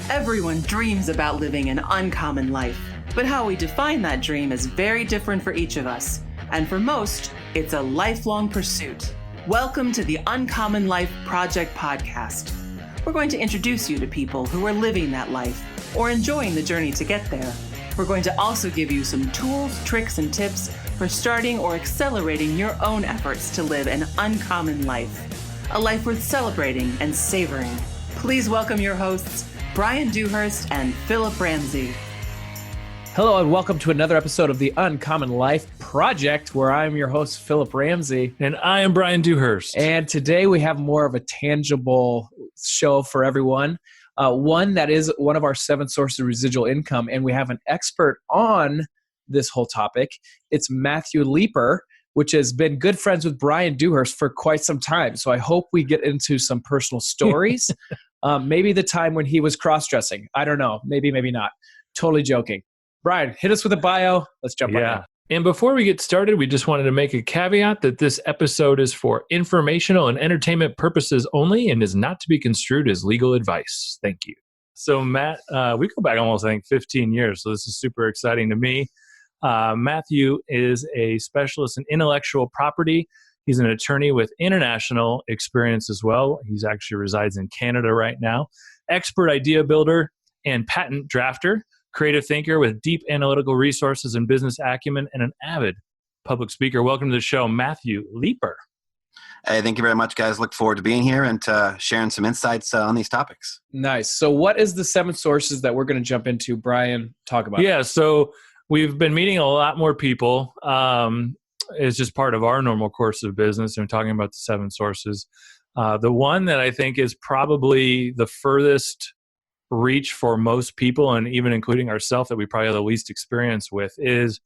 Everyone dreams about living an uncommon life, but how we define that dream is very different for each of us. And for most, it's a lifelong pursuit. Welcome to the Uncommon Life Project podcast. We're going to introduce you to people who are living that life or enjoying the journey to get there. We're going to also give you some tools, tricks, and tips for starting or accelerating your own efforts to live an uncommon life, a life worth celebrating and savoring. Please welcome your hosts, Brian Dewhurst and Philip Ramsey. Hello and welcome to another episode of the Uncommon Life Project, where I'm your host, Philip Ramsey. And I am Brian Dewhurst. And today we have more of a tangible show for everyone. One that is one of our 7 sources of residual income, and we have an expert on this whole topic. It's Matthew Leeper, which has been good friends with Brian Dewhurst for quite some time. So I hope we get into some personal stories. Maybe the time when he was cross-dressing. I don't know. Maybe not. Totally joking. Brian, hit us with a bio. Let's jump right in. And before we get started, we just wanted to make a caveat that this episode is for informational and entertainment purposes only and is not to be construed as legal advice. Thank you. So Matt, we go back almost, I think, 15 years. So this is super exciting to me. Matthew is a specialist in intellectual property. He's an attorney with international experience as well. He's actually resides in Canada right now. Expert idea builder and patent drafter. Creative thinker with deep analytical resources and business acumen, and an avid public speaker. Welcome to the show, Matthew Leeper. Hey, thank you very much, guys. Look forward to being here and sharing some insights on these topics. Nice. So what is the 7 sources that we're going to jump into? Brian, talk about it. Yeah, so we've been meeting a lot more people. It's just part of our normal course of business, and we're talking about the 7 sources. The one that I think is probably the furthest reach for most people, and even including ourselves, that we probably have the least experience with is,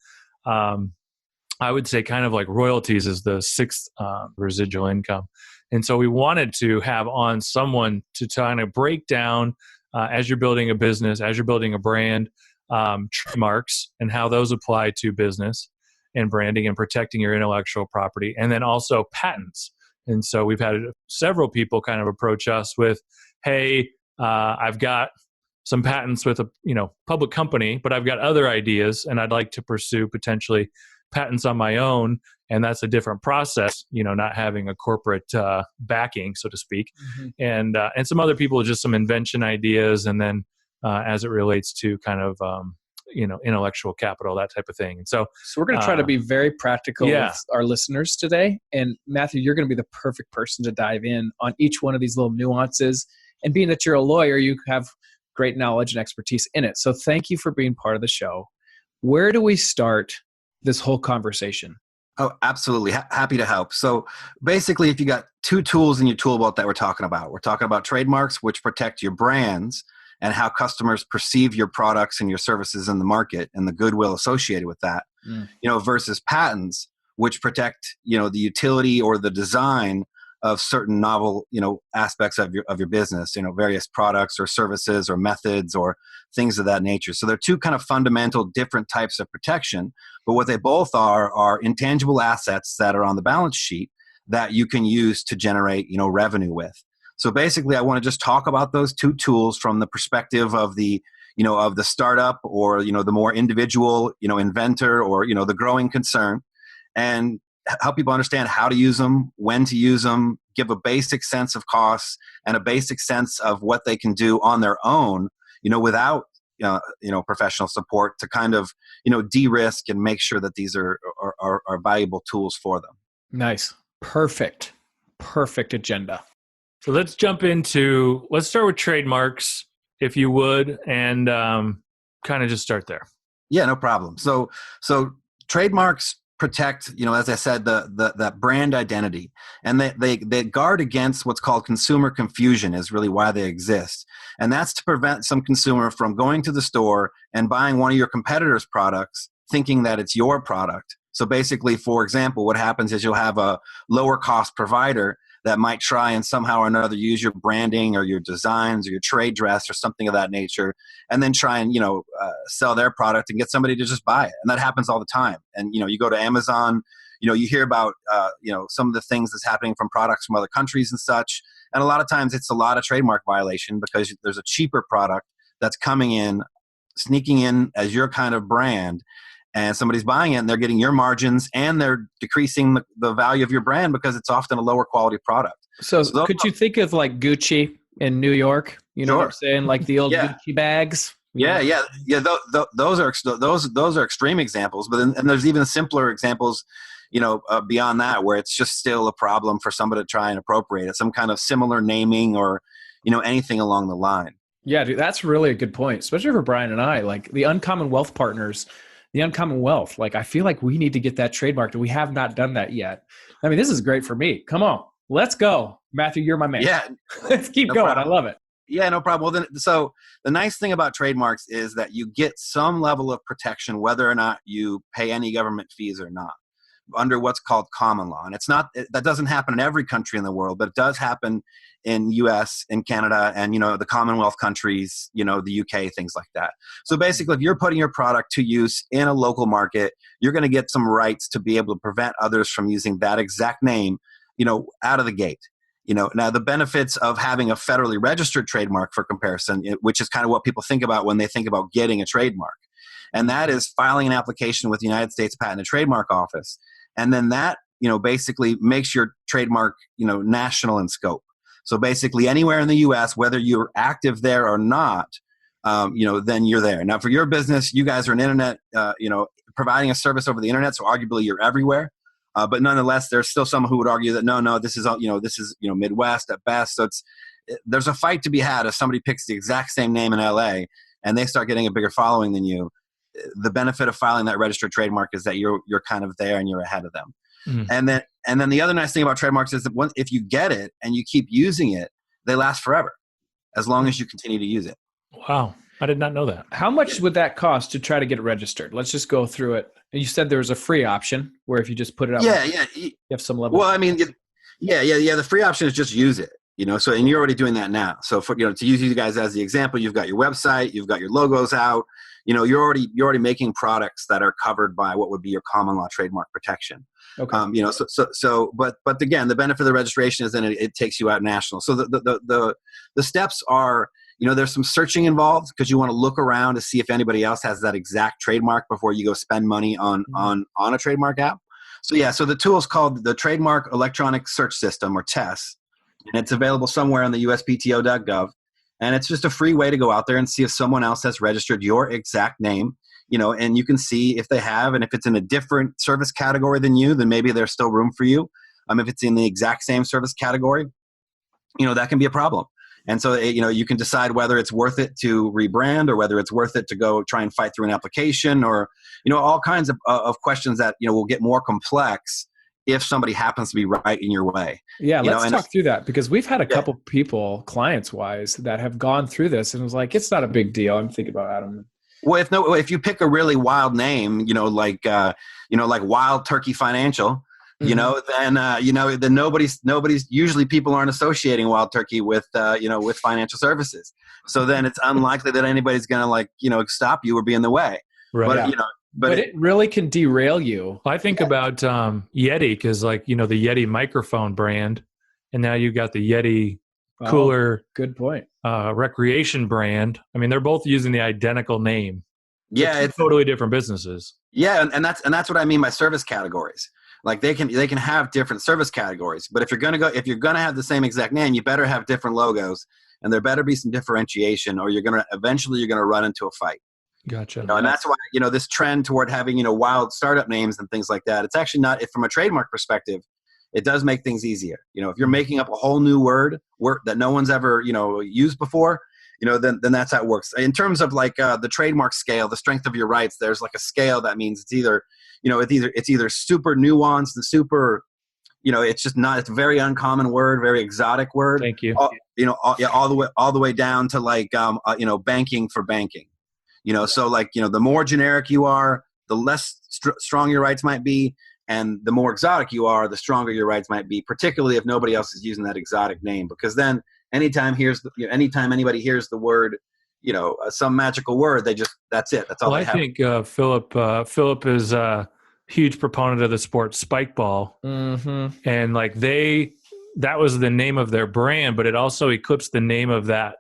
I would say, kind of like royalties is the 6th residual income. And so we wanted to have on someone to kind of break down, as you're building a business, as you're building a brand, trademarks and how those apply to business and branding and protecting your intellectual property, and then also patents. And so we've had several people kind of approach us with, hey, I've got some patents with a public company, but I've got other ideas and I'd like to pursue potentially patents on my own. And that's a different process, not having a corporate backing, so to speak. Mm-hmm. And some other people, just some invention ideas. And then as it relates to kind of, intellectual capital, that type of thing. And so we're going to try to be very practical with our listeners today. And Matthew, you're going to be the perfect person to dive in on each one of these little nuances. And being that you're a lawyer, you have great knowledge and expertise in it. So thank you for being part of the show. Where do we start this whole conversation? Oh, absolutely. Happy to help. So basically, if you got 2 tools in your tool belt that we're talking about trademarks, which protect your brands and how customers perceive your products and your services in the market and the goodwill associated with that, versus patents, which protect, the utility or the design of certain novel, aspects of your business, various products or services or methods or things of that nature. So they're 2 kind of fundamental different types of protection, but what they both are intangible assets that are on the balance sheet that you can use to generate, revenue with. So basically, I want to just talk about those 2 tools from the perspective of the, of the startup or, the more individual, inventor or, the growing concern, and help people understand how to use them, when to use them, give a basic sense of costs and a basic sense of what they can do on their own, without, professional support to kind of, de-risk and make sure that these are valuable tools for them. Nice. Perfect agenda. So let's start with trademarks, if you would, and kind of just start there. Yeah, no problem. So trademarks protect, as I said, that brand identity, and they guard against what's called consumer confusion is really why they exist. And that's to prevent some consumer from going to the store and buying one of your competitors' products thinking that it's your product. So basically, for example, what happens is you'll have a lower cost provider that might try and somehow or another use your branding or your designs or your trade dress or something of that nature, and then try and, sell their product and get somebody to just buy it. And that happens all the time. And, you go to Amazon, you hear about, some of the things that's happening from products from other countries and such. And a lot of times it's a lot of trademark violation because there's a cheaper product that's coming in, sneaking in as your kind of brand, and somebody's buying it and they're getting your margins and they're decreasing the value of your brand because it's often a lower quality product. So could you think of like Gucci in New York? You know what I'm saying? Like the old Gucci bags. Yeah. Those are extreme examples, but and there's even simpler examples, beyond that, where it's just still a problem for somebody to try and appropriate it, some kind of similar naming or, anything along the line. Yeah, dude, that's really a good point, especially for Brian and I. Like the Uncommon Wealth Partners, the Uncommon Wealth. Like I feel like we need to get that trademarked, and we have not done that yet. I mean, this is great for me. Come on, let's go, Matthew. You're my man. Yeah, let's keep going. Problem. I love it. Yeah, no problem. Well, then, so the nice thing about trademarks is that you get some level of protection, whether or not you pay any government fees or not, under what's called common law. And that doesn't happen in every country in the world, but it does happen in US, in Canada, and, the Commonwealth countries, the UK, things like that. So basically, if you're putting your product to use in a local market, you're going to get some rights to be able to prevent others from using that exact name, out of the gate. Now the benefits of having a federally registered trademark, for comparison, which is kind of what people think about when they think about getting a trademark. And that is filing an application with the United States Patent and Trademark Office. And then that, basically makes your trademark, national in scope. So basically anywhere in the US, whether you're active there or not, then you're there. Now for your business, you guys are an internet, providing a service over the internet. So arguably you're everywhere. But nonetheless, there's still some who would argue that no, this is Midwest at best. So there's a fight to be had if somebody picks the exact same name in LA and they start getting a bigger following than you. The benefit of filing that registered trademark is that you're kind of there and you're ahead of them. And then the other nice thing about trademarks is that if you get it and you keep using it, they last forever, as long as you continue to use it. Wow. I did not know that. How much would that cost to try to get it registered? Let's just go through it. And you said there was a free option where if you just put it up, you have some level. Well, I mean, the free option is just use it. So, and you're already doing that now. So for, to use you guys as the example, you've got your website, you've got your logos out, you're already making products that are covered by what would be your common law trademark protection. Okay. But again, the benefit of the registration is that it takes you out national. So the steps are, there's some searching involved because you want to look around to see if anybody else has that exact trademark before you go spend money on a trademark app. So the tool is called the Trademark Electronic Search System, or TESS, and it's available somewhere on the uspto.gov. And it's just a free way to go out there and see if someone else has registered your exact name, and you can see if they have, and if it's in a different service category than you, then maybe there's still room for you. If it's in the exact same service category, that can be a problem. And so, you can decide whether it's worth it to rebrand or whether it's worth it to go try and fight through an application or, all kinds of questions that, will get more complex if somebody happens to be right in your way. Yeah, let's talk through that, because we've had a couple people, clients-wise, that have gone through this and was like, it's not a big deal. I'm thinking about Adam. Well, if you pick a really wild name, like Wild Turkey Financial, then nobody's usually people aren't associating Wild Turkey with financial services. So then it's unlikely that anybody's going to stop you or be in the way. Right. But it really can derail you. I think about Yeti, because the Yeti microphone brand, and now you got the Yeti cooler. Good point. Recreation brand. I mean, they're both using the identical name. Yeah, it's totally different businesses. Yeah, and that's what I mean by service categories. Like they can have different service categories, but if you're gonna have the same exact name, you better have different logos, and there better be some differentiation, or you're gonna run into a fight. Gotcha. And that's why this trend toward having wild startup names and things like that. It's actually not. From a trademark perspective, it does make things easier. If you're making up a whole new word that no one's ever used before, then that's how it works. In terms of the trademark scale, the strength of your rights, there's a scale that means it's either super nuanced and super, it's just not. It's a very uncommon word, very exotic word. Thank you. All the way down to banking for banking. So the more generic you are, the less strong your rights might be, and the more exotic you are, the stronger your rights might be. Particularly if nobody else is using that exotic name, because then anytime anybody hears the word, some magical word, that's it. That's all. Well, they have. I think Philip is a huge proponent of the sport spike ball, and that was the name of their brand, but it also eclipsed the name of that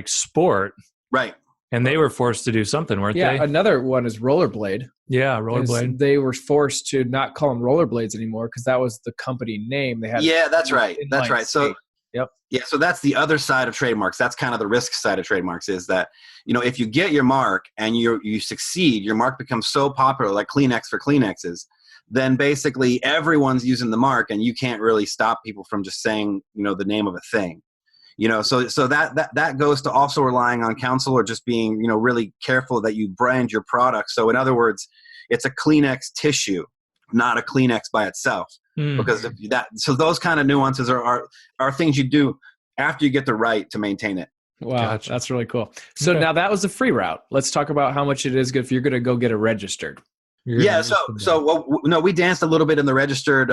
sport. Right. And they were forced to do something, weren't Yeah, they? another one is rollerblade. Yeah, rollerblade. They were forced to not call them rollerblades anymore because that was the company name. They had Yeah, that's right. That's inline right. So skate. Yep. yeah, so that's the other side of trademarks. That's kind of the risk side of trademarks, is that, if you get your mark and you succeed, your mark becomes so popular, like Kleenex for Kleenexes, then basically everyone's using the mark, and you can't really stop people from just saying, the name of a thing. So that goes to also relying on counsel, or just being, really careful that you brand your product. So in other words, it's a Kleenex tissue, not a Kleenex by itself. Because so those kind of nuances are things you do after you get the right to maintain it. Wow, Gotcha. that's really cool. So now that was the free route. Let's talk about how much it is if you're going to go get it registered. Yeah, we danced a little bit in the registered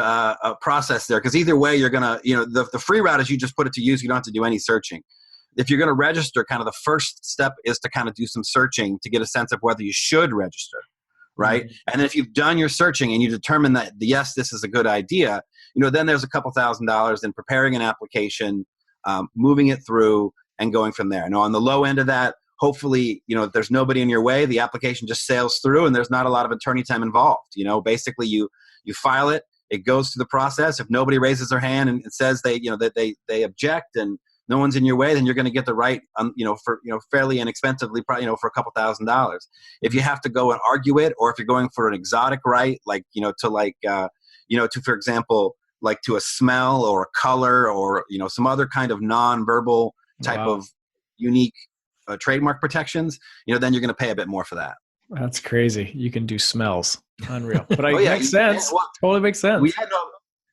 process there, because either way, you're gonna, the free route is you just put it to use. You don't have to do any searching. If you're going to register, kind of the first step is to kind of do some searching to get a sense of whether you should register, right? Mm-hmm. And then if you've done your searching and you determine that yes, this is a good idea, then there's a couple $1,000s in preparing an application, moving it through, and going from there. Now, on the low end of that, hopefully, if there's nobody in your way, the application just sails through and there's not a lot of attorney time involved. Basically you file it, it goes through the process. If nobody raises their hand and says that they object and no one's in your way, then you're going to get the right, for, fairly inexpensively, probably, for a couple $1,000s. If you have to go and argue it, or if you're going for an exotic right, like, for example, like to a smell or a color or, some other kind of non-verbal type of unique trademark protections, then you're going to pay a bit more for that. That's crazy. You can do smells. Unreal. But makes sense. Totally makes sense.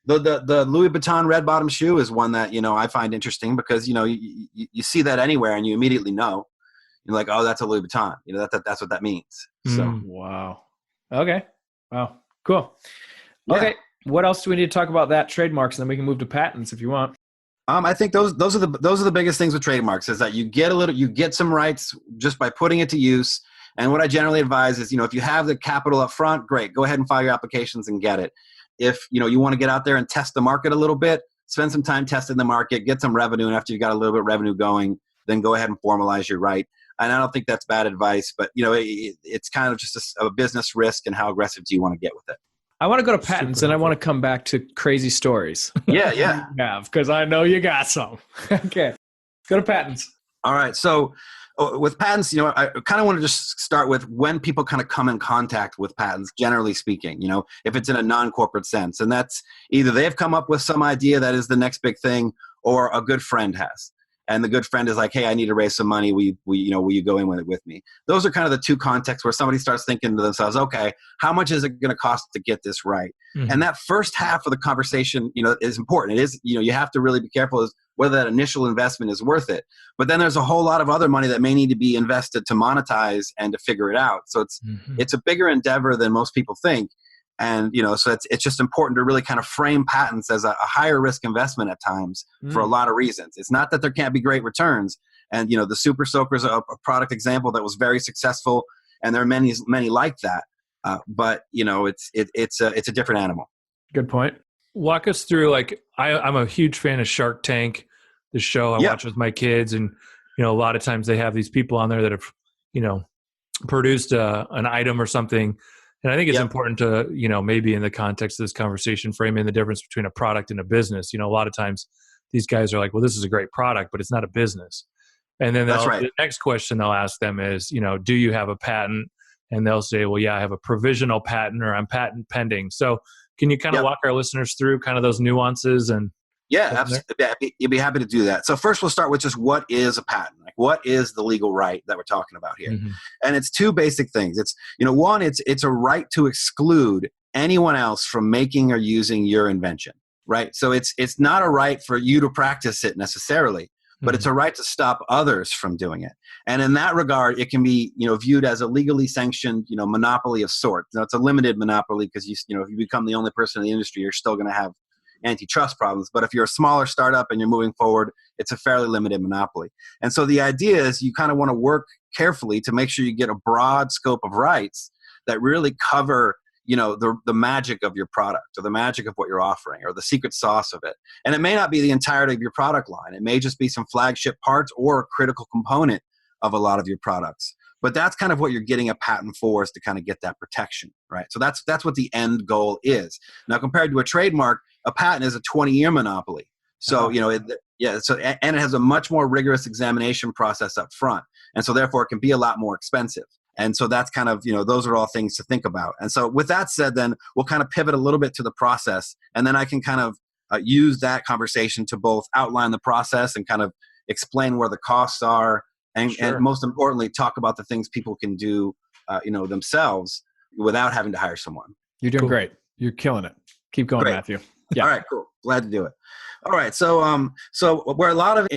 The Louis Vuitton red bottom shoe is one that, I find interesting, because, you see that anywhere and you immediately know. You're like, oh, that's a Louis Vuitton. That's what that means. So wow. Okay. Wow. Cool. Yeah. Okay. What else do we need to talk about that trademarks? And then we can move to patents if you want. I think those are the biggest things with trademarks, is that you get some rights just by putting it to use. And what I generally advise is, if you have the capital up front, great, go ahead and file your applications and get it. If you want to get out there and test the market a little bit, spend some time testing the market, get some revenue, and after you got a little bit of revenue going, then go ahead and formalize your right. And I don't think that's bad advice, but it's kind of just a business risk, and how aggressive do you want to get with it? I want to go to patents, and I want to come back to crazy stories. Yeah. Because I know you got some. Okay. Go to patents. All right. So with patents, I kind of want to just start with when people kind of come in contact with patents, generally speaking, if it's in a non-corporate sense. And that's either they've come up with some idea that is the next big thing, or a good friend has. And the good friend is like, hey, I need to raise some money. Will you go in with me? Those are kind of the two contexts where somebody starts thinking to themselves, okay, how much is it going to cost to get this right? Mm-hmm. And that first half of the conversation, is important. It is, you have to really be careful as whether that initial investment is worth it. But then there's a whole lot of other money that may need to be invested to monetize and to figure it out. So it's a bigger endeavor than most people think. And, so it's just important to really kind of frame patents as a higher risk investment at times for a lot of reasons. It's not that there can't be great returns. And, the Super Soaker is a product example that was very successful. And there are many like that. But, it's a different animal. Good point. Walk us through, I'm a huge fan of Shark Tank, the show I watch with my kids. And, a lot of times they have these people on there that have, produced an item or something. And I think it's important to, maybe in the context of this conversation, frame in the difference between a product and a business. A lot of times these guys are like, well, this is a great product, but it's not a business. And then the next question they'll ask them is, do you have a patent? And they'll say, well, yeah, I have a provisional patent, or I'm patent pending. So can you kind of walk our listeners through kind of those nuances? And yeah, absolutely. You'd be happy to do that. So first we'll start with just what is a patent? Like, what is the legal right that we're talking about here? Mm-hmm. And it's two basic things. It's, one, it's a right to exclude anyone else from making or using your invention, right? So it's not a right for you to practice it necessarily, but it's a right to stop others from doing it. And in that regard, it can be, viewed as a legally sanctioned, monopoly of sorts. Now, it's a limited monopoly because if you become the only person in the industry, you're still going to have antitrust problems. But if you're a smaller startup and you're moving forward, it's a fairly limited monopoly. And so the idea is you kind of want to work carefully to make sure you get a broad scope of rights that really cover, the magic of your product, or the magic of what you're offering, or the secret sauce of it. And it may not be the entirety of your product line. It may just be some flagship parts or a critical component of a lot of your products. But that's kind of what you're getting a patent for, is to kind of get that protection, right? So that's what the end goal is. Now, compared to a trademark, a patent is a 20-year monopoly. So, and it has a much more rigorous examination process up front. And so therefore it can be a lot more expensive. And so that's kind of, those are all things to think about. And so with that said, then we'll kind of pivot a little bit to the process. And then I can kind of use that conversation to both outline the process and kind of explain where the costs are. And most importantly, talk about the things people can do, themselves without having to hire someone. You're doing great. You're killing it. Keep going, Great. Matthew. Yeah. All right, cool. Glad to do it. All right. So, where a lot of,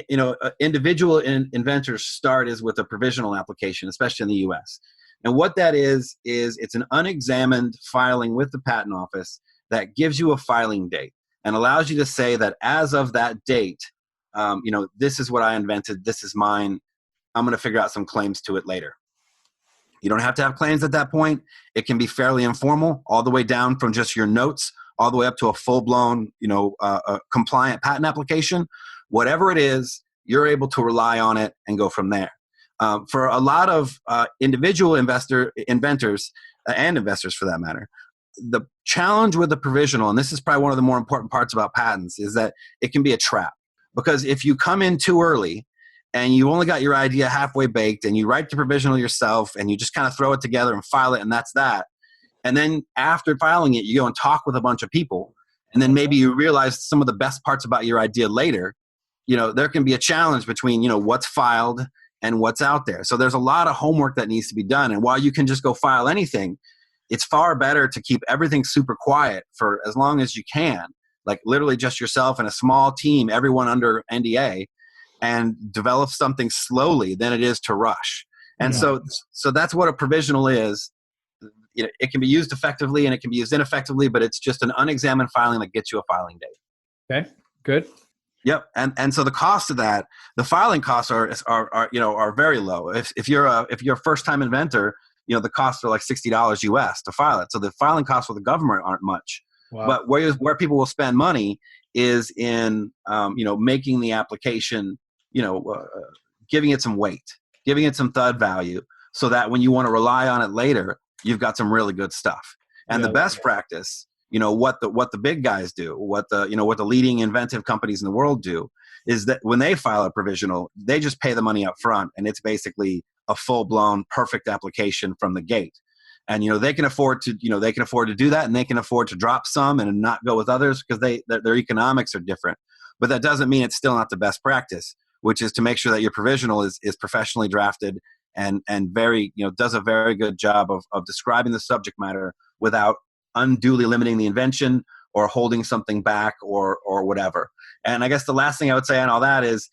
individual inventors start is with a provisional application, especially in the US. And what that is it's an unexamined filing with the patent office that gives you a filing date and allows you to say that as of that date, this is what I invented. This is mine. I'm going to figure out some claims to it later. You don't have to have claims at that point. It can be fairly informal, all the way down from just your notes, all the way up to a full-blown, compliant patent application. Whatever it is, you're able to rely on it and go from there. For a lot of individual inventors, and investors for that matter, the challenge with the provisional, and this is probably one of the more important parts about patents, is that it can be a trap. Because if you come in too early and you only got your idea halfway baked and you write the provisional yourself and you just kind of throw it together and file it and that's that, and then after filing it, you go and talk with a bunch of people, and then maybe you realize some of the best parts about your idea later, there can be a challenge between, what's filed and what's out there. So there's a lot of homework that needs to be done. And while you can just go file anything, it's far better to keep everything super quiet for as long as you can, like literally just yourself and a small team, everyone under NDA, and develop something slowly than it is to rush. And so that's what a provisional is. It can be used effectively and it can be used ineffectively, but it's just an unexamined filing that gets you a filing date. Okay, good. Yep. And so the cost of that, the filing costs are very low. If you're a first time inventor, the costs are like $60 US to file it. So the filing costs for the government aren't much. Wow. But where people will spend money is in making the application, giving it some weight, giving it some thud value, so that when you want to rely on it later, you've got some really good stuff. And the best practice, what the big guys do, what the leading inventive companies in the world do, is that when they file a provisional, they just pay the money up front, and it's basically a full-blown perfect application from the gate. And they can afford to do that, and they can afford to drop some and not go with others because their economics are different. But that doesn't mean it's still not the best practice, which is to make sure that your provisional is professionally drafted and very, does a very good job of describing the subject matter without unduly limiting the invention or holding something back or whatever. And I guess the last thing I would say on all that is,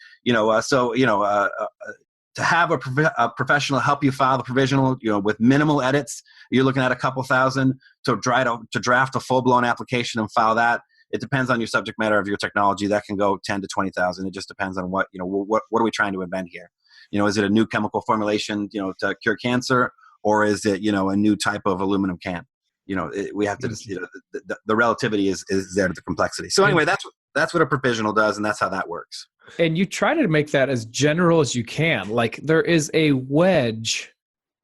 to have a professional help you file the provisional, with minimal edits, you're looking at a couple thousand to draft a full-blown application and file that. It depends on your subject matter of your technology. That can go 10 to 20,000. It just depends on what are we trying to invent here? Is it a new chemical formulation, to cure cancer, or is it, a new type of aluminum can? We have to just, the relativity is there to the complexity. So anyway, that's what a provisional does, and that's how that works. And you try to make that as general as you can. Like, there is a wedge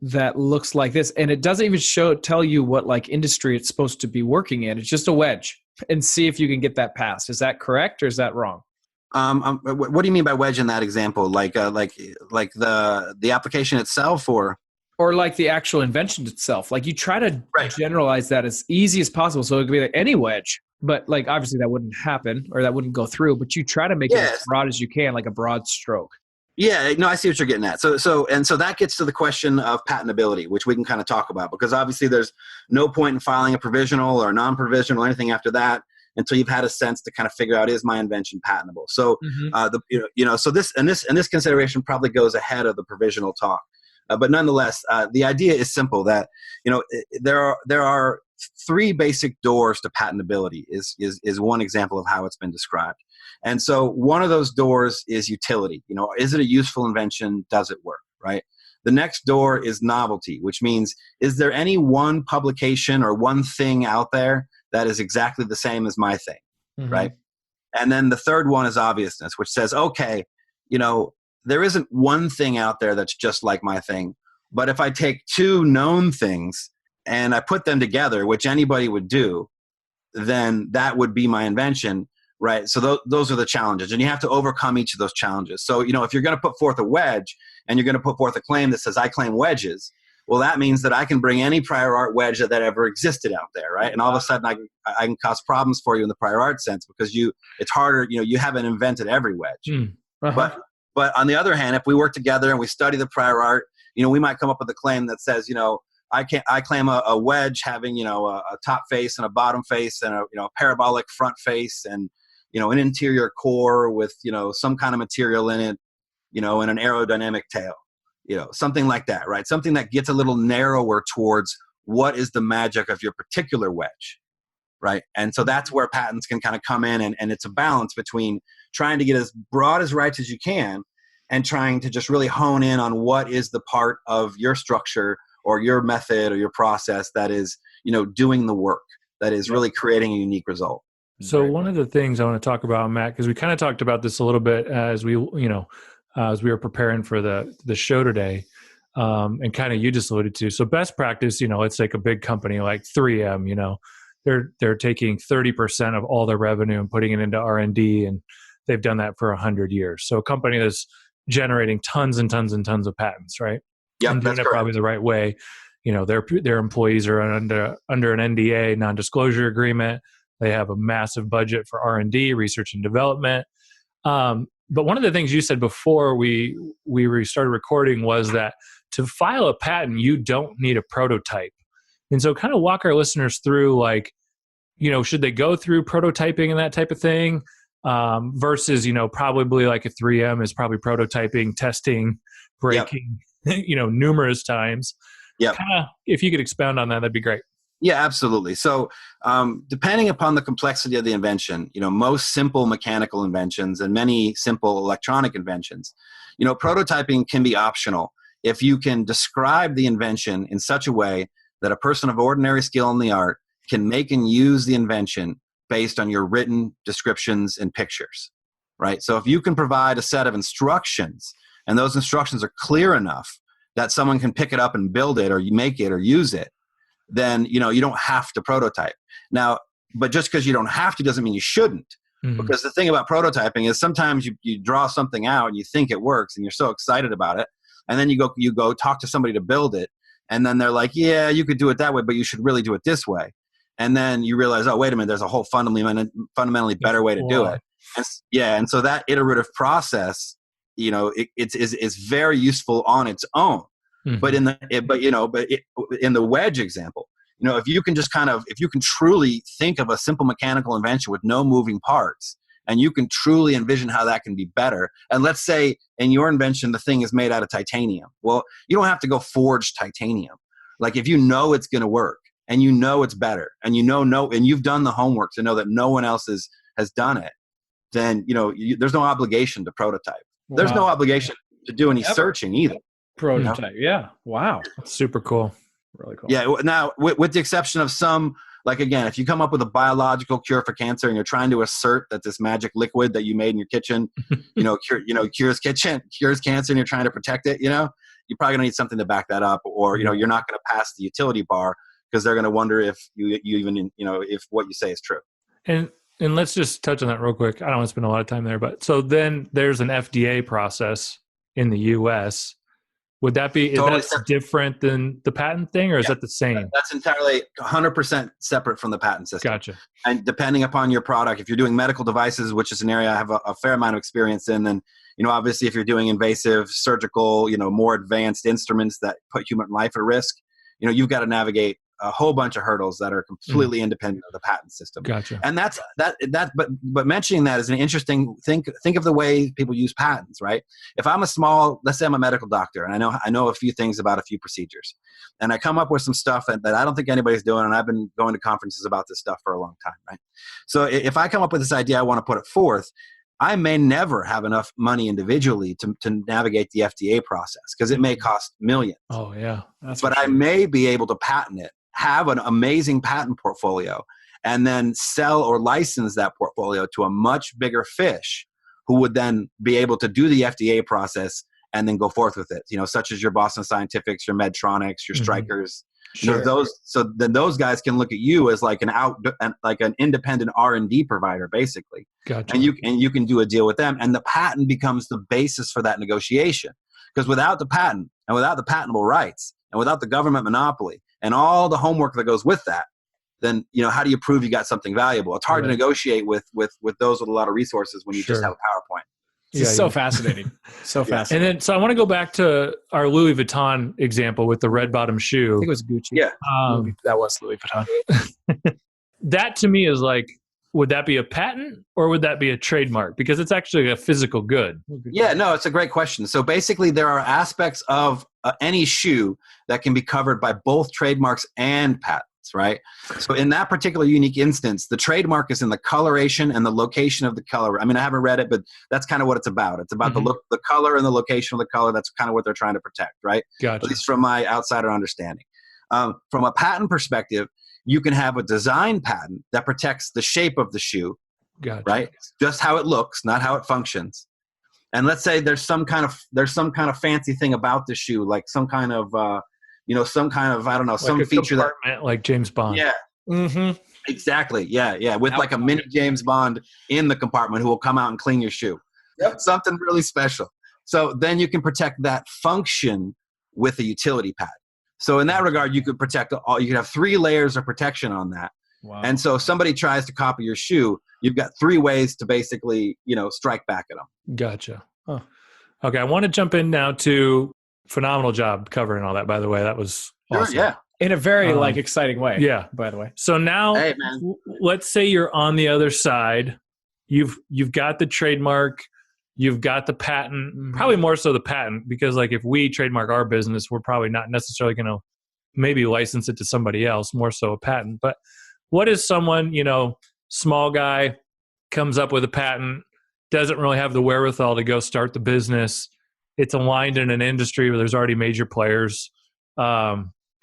that looks like this, and it doesn't even tell you what like industry it's supposed to be working in. It's just a wedge, and see if you can get that passed. Is that correct or is that wrong? What do you mean by wedge in that example? Like the application itself, or like the actual invention itself? Like, you try to generalize that as easy as possible, so it could be like any wedge. But like, obviously that wouldn't happen, or that wouldn't go through. But you try to make it as broad as you can, like a broad stroke. Yeah, no, I see what you're getting at. So that gets to the question of patentability, which we can kind of talk about, because obviously there's no point in filing a provisional or non-provisional or anything after that until you've had a sense to kind of figure out, is my invention patentable? So so this consideration probably goes ahead of the provisional talk. But nonetheless, the idea is simple, that there are three basic doors to patentability is one example of how it's been described. And so one of those doors is utility. Is it a useful invention? Does it work, right? The next door is novelty, which means, is there any one publication or one thing out there that is exactly the same as my thing, right? And then the third one is obviousness, which says, okay, there isn't one thing out there that's just like my thing. But if I take two known things and I put them together, which anybody would do, then that would be my invention, right? So those are the challenges, and you have to overcome each of those challenges. So, if you're going to put forth a wedge and you're going to put forth a claim that says, I claim wedges, well, that means that I can bring any prior art wedge that ever existed out there, right? And all of a sudden I can cause problems for you in the prior art sense, because it's harder, you haven't invented every wedge. But on the other hand, if we work together and we study the prior art, we might come up with a claim that says, I claim a wedge having, a top face and a bottom face and a parabolic front face and, an interior core with, some kind of material in it, and an aerodynamic tail, something like that, right? Something that gets a little narrower towards what is the magic of your particular wedge, right? And so that's where patents can kind of come in, and it's a balance between trying to get as broad as rights as you can and trying to just really hone in on what is the part of your structure or your method or your process that is, doing the work, that is really creating a unique result. So one of the things I want to talk about, Matt, because we kind of talked about this a little bit as we were preparing for the show today, and kind of you just alluded to. So best practice, it's like a big company like 3M, they're taking 30% of all their revenue and putting it into R&D, and they've done that for 100 years. So a company that's generating tons and tons and tons of patents, right? Yeah, and doing that's it probably the right way. Their employees are under an NDA, non-disclosure agreement. They have a massive budget for R&D, research and development. But one of the things you said before we started recording was that to file a patent, you don't need a prototype. And so kind of walk our listeners through, should they go through prototyping and that type of thing, versus, probably like a 3M is probably prototyping, testing, breaking, numerous times. Yeah. If you could expound on that, that'd be great. Yeah, absolutely. So depending upon the complexity of the invention, most simple mechanical inventions and many simple electronic inventions, prototyping can be optional if you can describe the invention in such a way that a person of ordinary skill in the art can make and use the invention based on your written descriptions and pictures, right? So if you can provide a set of instructions and those instructions are clear enough that someone can pick it up and build it or you make it or use it, then you don't have to prototype. Now, but just because you don't have to doesn't mean you shouldn't. Mm-hmm. Because the thing about prototyping is sometimes you draw something out and you think it works and you're so excited about it, and then you go talk to somebody to build it, and then they're like, yeah, you could do it that way, but you should really do it this way. And then you realize, oh, wait a minute, there's a whole fundamentally better way to do it. And so that iterative process, it's very useful on its own. Mm-hmm. But in the wedge example, if you can truly think of a simple mechanical invention with no moving parts, and you can truly envision how that can be better. And let's say in your invention, the thing is made out of titanium. Well, you don't have to go forge titanium. Like if it's going to work and it's better and and you've done the homework to know that no one else has done it, then, there's no obligation to prototype. Wow. There's no obligation to do any searching either. Prototype. Yeah. Wow. That's super cool. Really cool. Yeah. Now, with the exception of some, like, again, if you come up with a biological cure for cancer and you're trying to assert that this magic liquid that you made in your kitchen, cures cancer and you're trying to protect it, you're probably going to need something to back that up, or, you're not going to pass the utility bar because they're going to wonder if you even, if what you say is true. And let's just touch on that real quick. I don't want to spend a lot of time there, but so then there's an FDA process in the US. Would that be, totally is that different than the patent thing, or is that the same? That's entirely 100% separate from the patent system. Gotcha. And depending upon your product, if you're doing medical devices, which is an area I have a fair amount of experience in, then, obviously if you're doing invasive, surgical, more advanced instruments that put human life at risk, you've got to navigate a whole bunch of hurdles that are completely independent of the patent system. Gotcha. And but mentioning that is an interesting think of the way people use patents, right? If I'm let's say I'm a medical doctor and I know a few things about a few procedures, and I come up with some stuff that I don't think anybody's doing, and I've been going to conferences about this stuff for a long time, right? So if I come up with this idea, I want to put it forth, I may never have enough money individually to navigate the FDA process because it may cost millions. Oh yeah. But I may be able to patent it, have an amazing patent portfolio, and then sell or license that portfolio to a much bigger fish who would then be able to do the FDA process and then go forth with it, such as your Boston Scientifics, your Medtronics, your Strykers. Sure. So then those guys can look at you as like an independent R&D provider, basically. Gotcha. And you can do a deal with them, and the patent becomes the basis for that negotiation. Because without the patent and without the patentable rights and without the government monopoly and all the homework that goes with that, then how do you prove you got something valuable? It's hard to negotiate with those with a lot of resources when you just have a PowerPoint. It's so fascinating. So fascinating. And then, so I want to go back to our Louis Vuitton example with the red bottom shoe. I think it was Gucci. Yeah. That was Louis Vuitton. That to me is like, would that be a patent or would that be a trademark? Because it's actually a physical good. Yeah, no, it's a great question. So basically there are aspects of any shoe that can be covered by both trademarks and patents. Right. So in that particular unique instance, the trademark is in the coloration and the location of the color. I mean, I haven't read it, but that's kind of what it's about. It's about the look, the color, and the location of the color. That's kind of what they're trying to protect. Right. Gotcha. At least from my outsider understanding. From a patent perspective, you can have a design patent that protects the shape of the shoe. Gotcha. Right. Just how it looks, not how it functions. And let's say there's some kind of fancy thing about the shoe, like some kind of I don't know, like some feature that, like James Bond. Yeah. Mm-hmm. Exactly. Yeah. With like a mini James Bond in the compartment who will come out and clean your shoe. Yep. Something really special. So then you can protect that function with a utility patent. So in that regard, you could protect you could have 3 layers of protection on that. Wow. And so if somebody tries to copy your shoe, you've got 3 ways to basically, strike back at them. Gotcha. Huh. Okay. I want to jump in now to phenomenal job covering all that, by the way. That was awesome. Sure, yeah. In a very exciting way. Yeah. By the way. So now Hey, man. let's say you're on the other side. You've got the trademark, you've got the patent, probably more so the patent, because like if we trademark our business, we're probably not necessarily going to maybe license it to somebody else, more so a patent. But what is someone, small guy comes up with a patent, doesn't really have the wherewithal to go start the business. It's aligned in an industry where there's already major players.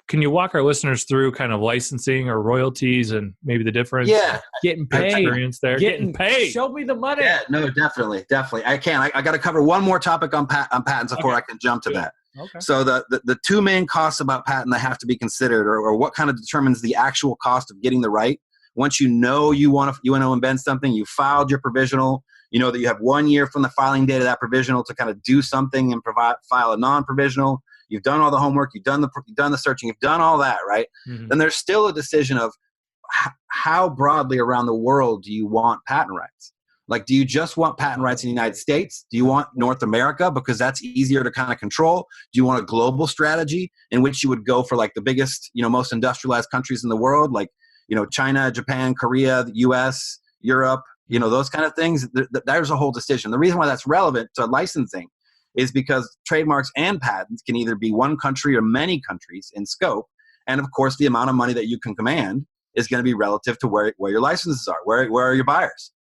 Can you walk our listeners through kind of licensing or royalties and maybe the difference? Yeah. Getting paid. Experience there. Getting paid. Show me the money. Yeah, no, definitely. I can. I got to cover one more topic on patents before I can jump to that. Okay. So the 2 main costs about patent that have to be considered, or what kind of determines the actual cost of getting the right. Once you want to invent something, you filed your provisional. You know that you have 1 year from the filing date of that provisional to kind of do something and file a non-provisional. You've done all the homework. You've done the searching. You've done all that, right? Mm-hmm. Then there's still a decision of how broadly around the world do you want patent rights? Like, do you just want patent rights in the United States? Do you want North America because that's easier to kind of control? Do you want a global strategy in which you would go for like the biggest, most industrialized countries in the world, like China, Japan, Korea, the U.S., Europe? Those kind of things. There's a whole decision. The reason why that's relevant to licensing is because trademarks and patents can either be one country or many countries in scope. And of course, the amount of money that you can command is going to be relative to where your licenses are. Where are your buyers?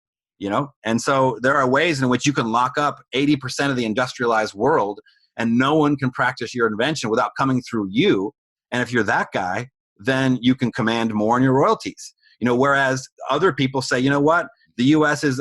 And so there are ways in which you can lock up 80% of the industrialized world and no one can practice your invention without coming through you. And if you're that guy, then you can command more in your royalties. Whereas other people say, you know what? The U.S. is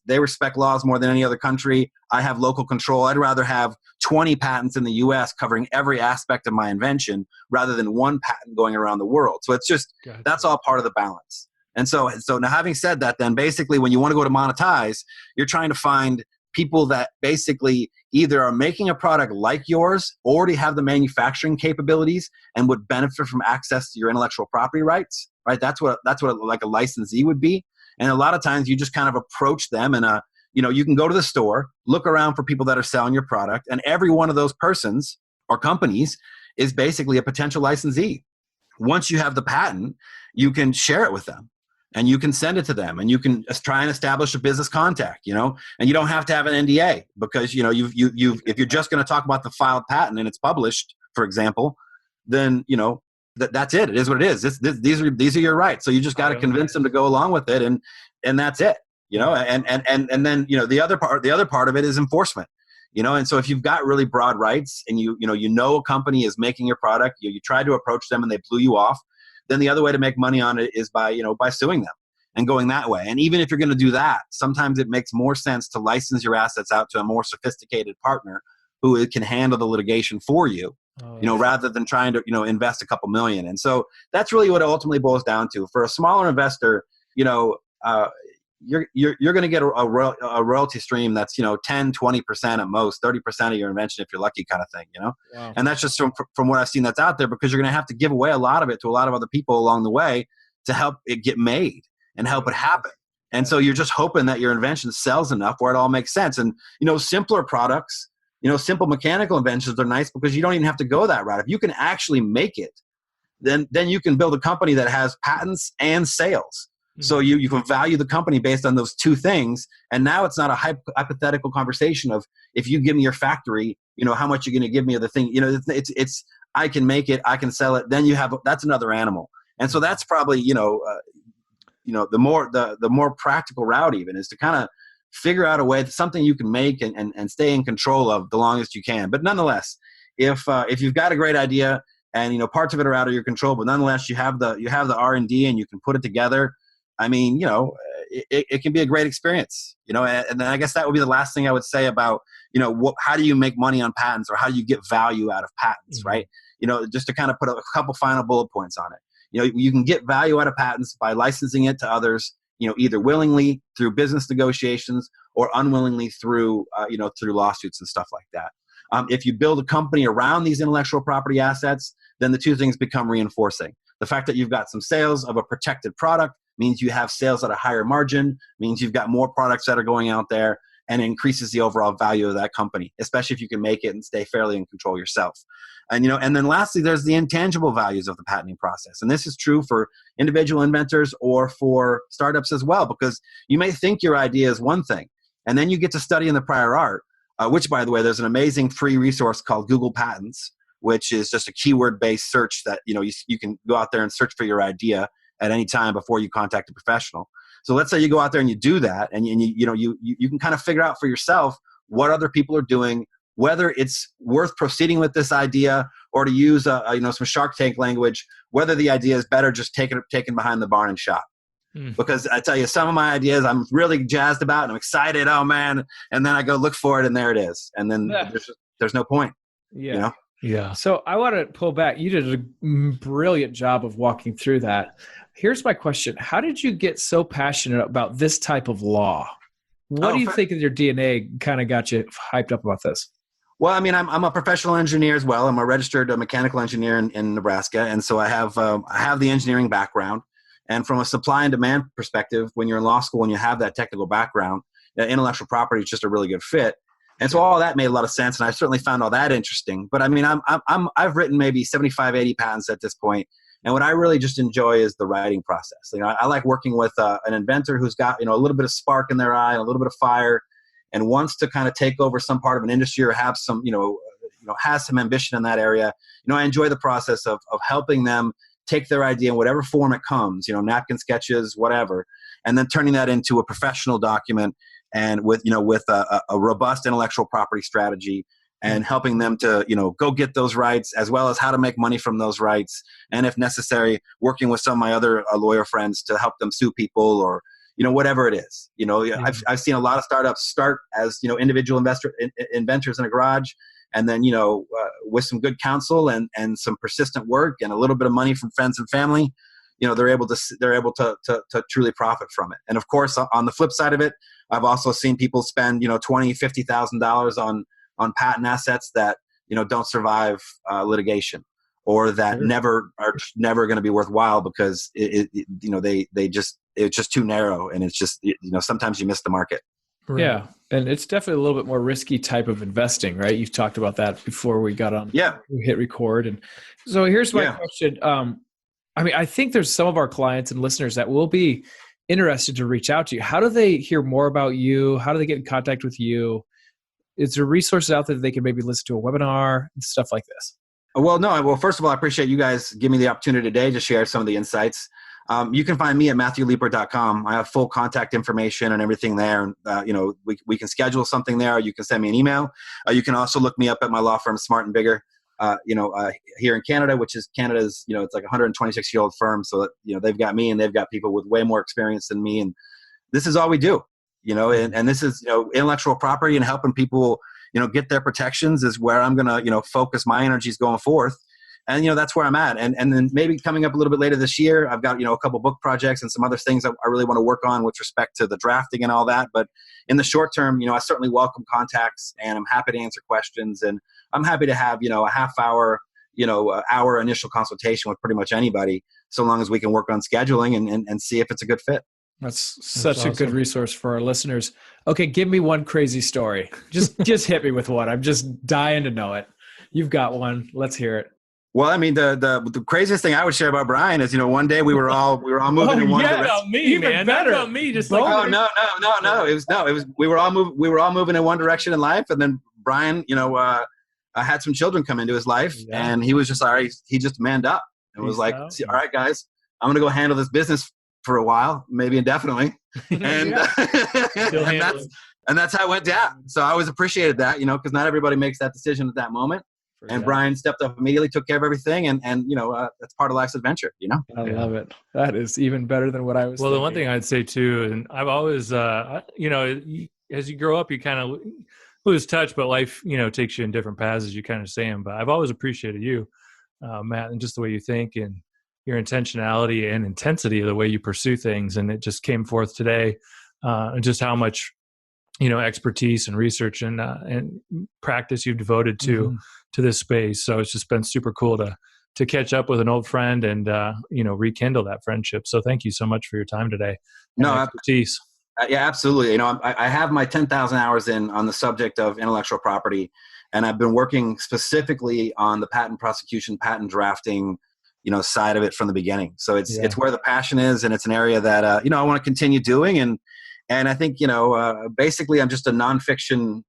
they respect laws more than any other country. I have local control. I'd rather have 20 patents in the U.S. covering every aspect of my invention rather than one patent going around the world. So it's just, that's all part of the balance. And so now having said that, then basically when you want to go to monetize, you're trying to find people that basically either are making a product like yours, already have the manufacturing capabilities and would benefit from access to your intellectual property rights, right? That's what like a licensee would be. And a lot of times you just kind of approach them and, you can go to the store, look around for people that are selling your product, and every one of those persons or companies is basically a potential licensee. Once you have the patent, you can share it with them and you can send it to them and you can try and establish a business contact, and you don't have to have an NDA because, if you're just going to talk about the filed patent and it's published, for example, then, that's it. It is what it is. These are your rights. So you just got to convince them to go along with it, and that's it. And then the other part of it is enforcement. And so if you've got really broad rights and a company is making your product, you try to approach them and they blew you off, then the other way to make money on it is by suing them. and going that way. And even if you're going to do that, sometimes it makes more sense to license your assets out to a more sophisticated partner who can handle the litigation for you, rather than trying to, invest a couple million. And so that's really what it ultimately boils down to. For a smaller investor, you're going to get a royalty stream that's 10, 20% at most, 30% of your invention if you're lucky, kind of thing. Wow. And that's just from what I've seen that's out there, because you're going to have to give away a lot of it to a lot of other people along the way to help it get made and help it happen. And so you're just hoping that your invention sells enough where it all makes sense. And simpler products, simple mechanical inventions are nice because you don't even have to go that route. If you can actually make it, then you can build a company that has patents and sales. So you can value the company based on those two things. And now it's not a hypothetical conversation of, if you give me your factory, how much you're going to give me of the thing. It's I can make it, I can sell it. Then that's another animal. And so that's probably, the more practical route even is to kind of figure out a way, something you can make and stay in control of the longest you can. But nonetheless, if you've got a great idea and, parts of it are out of your control, but nonetheless you have the R&D and you can put it together, I mean, it can be a great experience, and then I guess that would be the last thing I would say about, how do you make money on patents, or how do you get value out of patents, right? Just to kind of put a couple final bullet points on it. You can get value out of patents by licensing it to others, either willingly through business negotiations or unwillingly through lawsuits and stuff like that. If you build a company around these intellectual property assets, then the two things become reinforcing. The fact that you've got some sales of a protected product means you have sales at a higher margin, means you've got more products that are going out there, and increases the overall value of that company, especially if you can make it and stay fairly in control yourself. And and then lastly, there's the intangible values of the patenting process. And this is true for individual inventors or for startups as well, because you may think your idea is one thing, and then you get to study in the prior art, which, by the way, there's an amazing free resource called Google Patents, which is just a keyword-based search that you can go out there and search for your idea at any time before you contact a professional. So let's say you go out there and you do that, and you can kind of figure out for yourself what other people are doing, whether it's worth proceeding with this idea, or to use some Shark Tank language, whether the idea is better just taken behind the barn and shot. Because I tell you, some of my ideas I'm really jazzed about and I'm excited, oh man, and then I go look for it and there it is, and then there's no point. Yeah. Yeah. So I want to pull back. You did a brilliant job of walking through that. Here's my question. How did you get so passionate about this type of law? What do you think in your DNA kind of got you hyped up about this? Well, I mean, I'm a professional engineer as well. I'm a registered mechanical engineer in Nebraska. And so I have the engineering background. And from a supply and demand perspective, when you're in law school and you have that technical background, intellectual property is just a really good fit. And so all that made a lot of sense, and I certainly found all that interesting. But I mean, I've written maybe 75, 80 patents at this point, and what I really just enjoy is the writing process. I like working with an inventor who's got a little bit of spark in their eye and a little bit of fire, and wants to kind of take over some part of an industry or have some has some ambition in that area. I enjoy the process of helping them take their idea in whatever form it comes, napkin sketches, whatever, and then turning that into a professional document, and with a robust intellectual property strategy, and helping them to go get those rights, as well as how to make money from those rights, and if necessary, working with some of my other lawyer friends to help them sue people, or whatever it is. I've seen a lot of startups start as individual inventors in a garage, and then with some good counsel and some persistent work and a little bit of money from friends and family, they're able to truly profit from it. And of course, on the flip side of it, I've also seen people spend $20,000-$50,000 on patent assets that don't survive litigation, or that are never going to be worthwhile because it's just too narrow, and it's just sometimes you miss the market. Right. Yeah, and it's definitely a little bit more risky type of investing, right? You've talked about that before we got on. Yeah, we hit record, and so here's my question. I think there's some of our clients and listeners that will be interested to reach out to you. How do they hear more about you? How do they get in contact with you? Is there resources out there that they can maybe listen to a webinar and stuff like this? Well, first of all, I appreciate you guys giving me the opportunity today to share some of the insights. You can find me at matthewleeper.com. I have full contact information and everything there. We can schedule something there. Or you can send me an email. You can also look me up at my law firm, Smart Biggar. here in Canada, which is Canada's, it's like a 126-year-old firm. So that, they've got me and they've got people with way more experience than me. And this is all we do, and this is, intellectual property and helping people, get their protections is where I'm going to, focus my energies going forth. And, that's where I'm at. And then maybe coming up a little bit later this year, I've got, a couple book projects and some other things I really want to work on with respect to the drafting and all that. But in the short term, I certainly welcome contacts and I'm happy to answer questions. And I'm happy to have, a half hour, hour initial consultation with pretty much anybody, so long as we can work on scheduling and see if it's a good fit. That's such awesome. a good resource for our listeners. Okay, give me one crazy story. Just hit me with one. I'm just dying to know it. You've got one. Let's hear it. Well, I mean, the craziest thing I would share about Brian is, one day we were all moving in one direction. About me, man. Better. Not about me. Just like no. It was we were all moving in one direction in life, and then Brian, had some children come into his life, and he was just he just manned up and was like, all right, guys, I'm gonna go handle this business for a while, maybe indefinitely, and and that's how it went down. So I always appreciated that, because not everybody makes that decision at that moment. And Brian stepped up immediately, took care of everything, and that's part of life's adventure. I love it. That is even better than what I was. Well, thinking. The one thing I'd say too, and I've always, as you grow up, you kind of lose touch, but life, takes you in different paths, as you kind of saying. But I've always appreciated you, Matt, and just the way you think and your intentionality and intensity of the way you pursue things, and it just came forth today, and just how much expertise and research and practice you've devoted to this space. So it's just been super cool to catch up with an old friend and rekindle that friendship. So thank you so much for your time today. No expertise. Yeah, absolutely. I have my 10,000 hours in on the subject of intellectual property, and I've been working specifically on the patent prosecution, patent drafting, side of it from the beginning. So it's where the passion is, and it's an area that I want to continue doing. And I think basically I'm just a nonfiction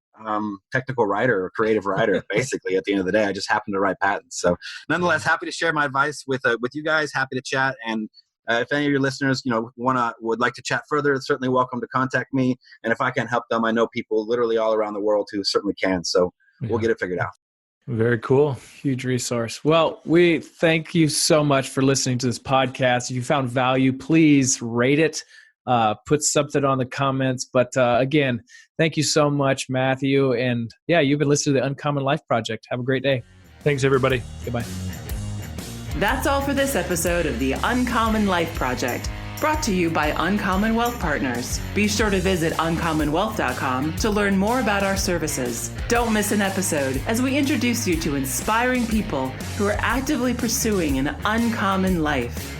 technical writer or creative writer. Basically, at the end of the day, I just happen to write patents. So, nonetheless, happy to share my advice with you guys. Happy to chat, and if any of your listeners, would like to chat further, certainly welcome to contact me. And if I can help them, I know people literally all around the world who certainly can. So we'll get it figured out. Very cool. Huge resource. Well, we thank you so much for listening to this podcast. If you found value, please rate it. Put something on the comments. But again, thank you so much, Matthew. And you've been listening to the Uncommon Life Project. Have a great day. Thanks, everybody. Goodbye. That's all for this episode of the Uncommon Life Project, brought to you by Uncommon Wealth Partners. Be sure to visit uncommonwealth.com to learn more about our services. Don't miss an episode as we introduce you to inspiring people who are actively pursuing an uncommon life.